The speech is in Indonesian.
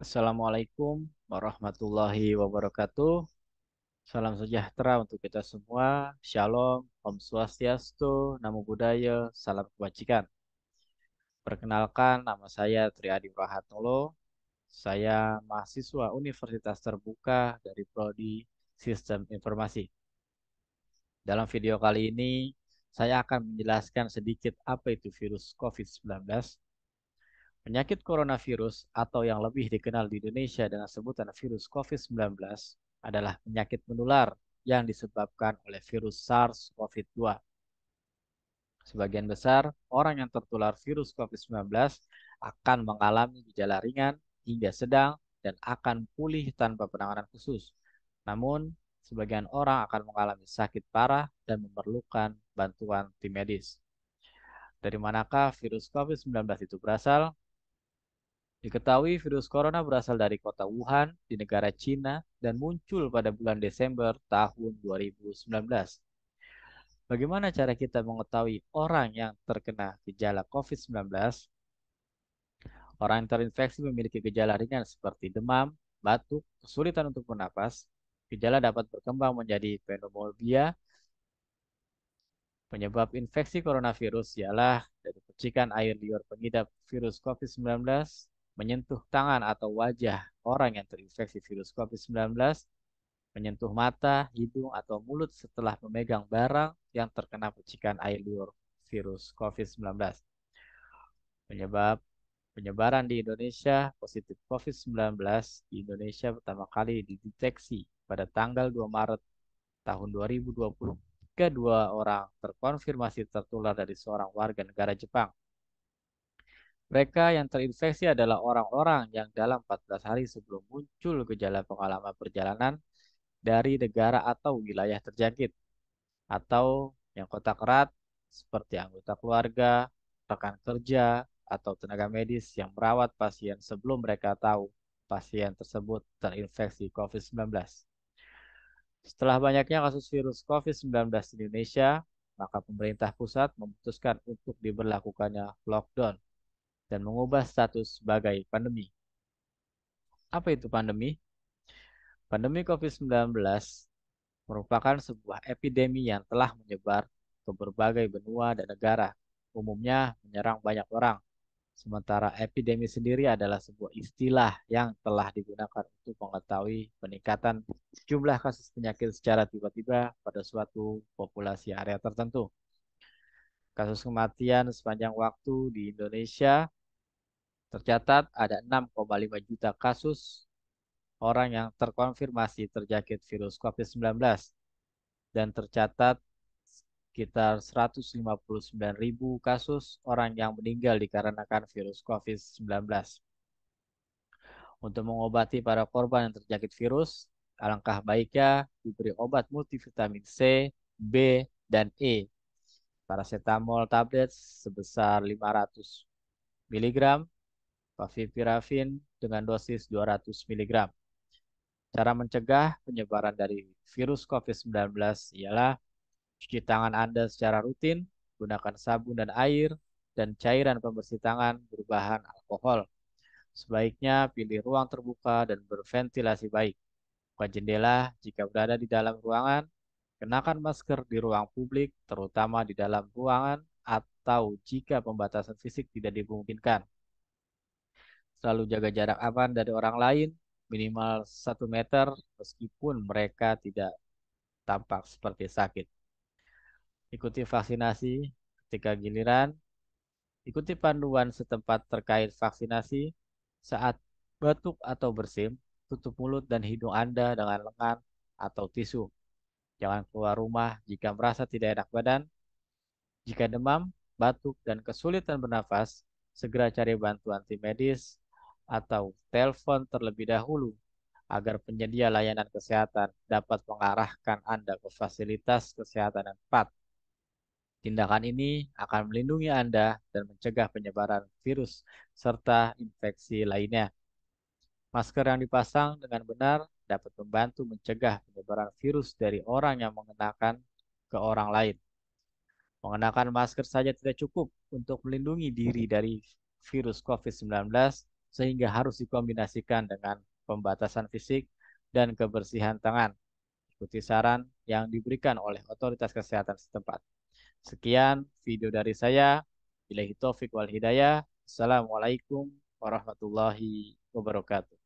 Assalamualaikum warahmatullahi wabarakatuh. Salam sejahtera untuk kita semua. Shalom, Om Swastiastu, Namo Buddhaya, salam kebajikan. Perkenalkan, nama saya Triadi Prahatnolo. Saya mahasiswa Universitas Terbuka dari Prodi Sistem Informasi. Dalam video kali ini, saya akan menjelaskan sedikit apa itu virus COVID-19. Penyakit coronavirus atau yang lebih dikenal di Indonesia dengan sebutan virus COVID-19 adalah penyakit menular yang disebabkan oleh virus SARS-CoV-2. Sebagian besar orang yang tertular virus COVID-19 akan mengalami gejala ringan hingga sedang dan akan pulih tanpa penanganan khusus. Namun, sebagian orang akan mengalami sakit parah dan memerlukan bantuan tim medis. Dari manakah virus COVID-19 itu berasal? Diketahui virus corona berasal dari kota Wuhan di negara Cina dan muncul pada bulan Desember tahun 2019. Bagaimana cara kita mengetahui orang yang terkena gejala COVID-19? Orang yang terinfeksi memiliki gejala ringan seperti demam, batuk, kesulitan untuk bernapas. Gejala dapat berkembang menjadi pneumonia. Penyebab infeksi coronavirus ialah dari percikan air liur pengidap virus COVID-19 menyentuh tangan atau wajah orang yang terinfeksi virus COVID-19, menyentuh mata, hidung, atau mulut setelah memegang barang yang terkena percikan air liur virus COVID-19. Penyebab penyebaran di Indonesia positif COVID-19 di Indonesia pertama kali dideteksi pada tanggal 2 Maret tahun 2020. Kedua orang terkonfirmasi tertular dari seorang warga negara Jepang. Mereka yang terinfeksi adalah orang-orang yang dalam 14 hari sebelum muncul gejala pengalaman perjalanan dari negara atau wilayah terjangkit, atau yang kontak erat seperti anggota keluarga, rekan kerja, atau tenaga medis yang merawat pasien sebelum mereka tahu pasien tersebut terinfeksi COVID-19. Setelah banyaknya kasus virus COVID-19 di Indonesia, maka pemerintah pusat memutuskan untuk diberlakukannya lockdown dan mengubah status sebagai pandemi. Apa itu pandemi? Pandemi COVID-19 merupakan sebuah epidemi yang telah menyebar ke berbagai benua dan negara, umumnya menyerang banyak orang. Sementara epidemi sendiri adalah sebuah istilah yang telah digunakan untuk mengetahui peningkatan jumlah kasus penyakit secara tiba-tiba pada suatu populasi area tertentu. Kasus kematian sepanjang waktu di Indonesia tercatat ada 6,5 juta kasus orang yang terkonfirmasi terjangkit virus COVID-19 dan tercatat sekitar 159.000 kasus orang yang meninggal dikarenakan virus COVID-19. Untuk mengobati para korban yang terjangkit virus, alangkah baiknya diberi obat multivitamin C, B, dan E. Paracetamol tablet sebesar 500 mg, favipiravir dengan dosis 200 mg. Cara mencegah penyebaran dari virus COVID-19 ialah cuci tangan Anda secara rutin, gunakan sabun dan air, dan cairan pembersih tangan berbahan alkohol. Sebaiknya pilih ruang terbuka dan berventilasi baik. Buka jendela jika berada di dalam ruangan. Kenakan masker di ruang publik, terutama di dalam ruangan atau jika pembatasan fisik tidak dimungkinkan. Selalu jaga jarak aman dari orang lain, minimal 1 meter, meskipun mereka tidak tampak seperti sakit. Ikuti vaksinasi ketika giliran. Ikuti panduan setempat terkait vaksinasi. Saat batuk atau bersin, tutup mulut dan hidung Anda dengan lengan atau tisu. Jangan keluar rumah jika merasa tidak enak badan. Jika demam, batuk, dan kesulitan bernafas, segera cari bantuan tim medis atau telepon terlebih dahulu agar penyedia layanan kesehatan dapat mengarahkan Anda ke fasilitas kesehatan yang tepat. Tindakan ini akan melindungi Anda dan mencegah penyebaran virus serta infeksi lainnya. Masker yang dipasang dengan benar dapat membantu mencegah penyebaran virus dari orang yang mengenakan ke orang lain. Mengenakan masker saja tidak cukup untuk melindungi diri dari virus COVID-19. sehingga harus dikombinasikan dengan pembatasan fisik dan kebersihan tangan. Ikuti saran yang diberikan oleh otoritas kesehatan setempat. Sekian video dari saya. Billahi taufik wal hidayah. Assalamualaikum warahmatullahi wabarakatuh.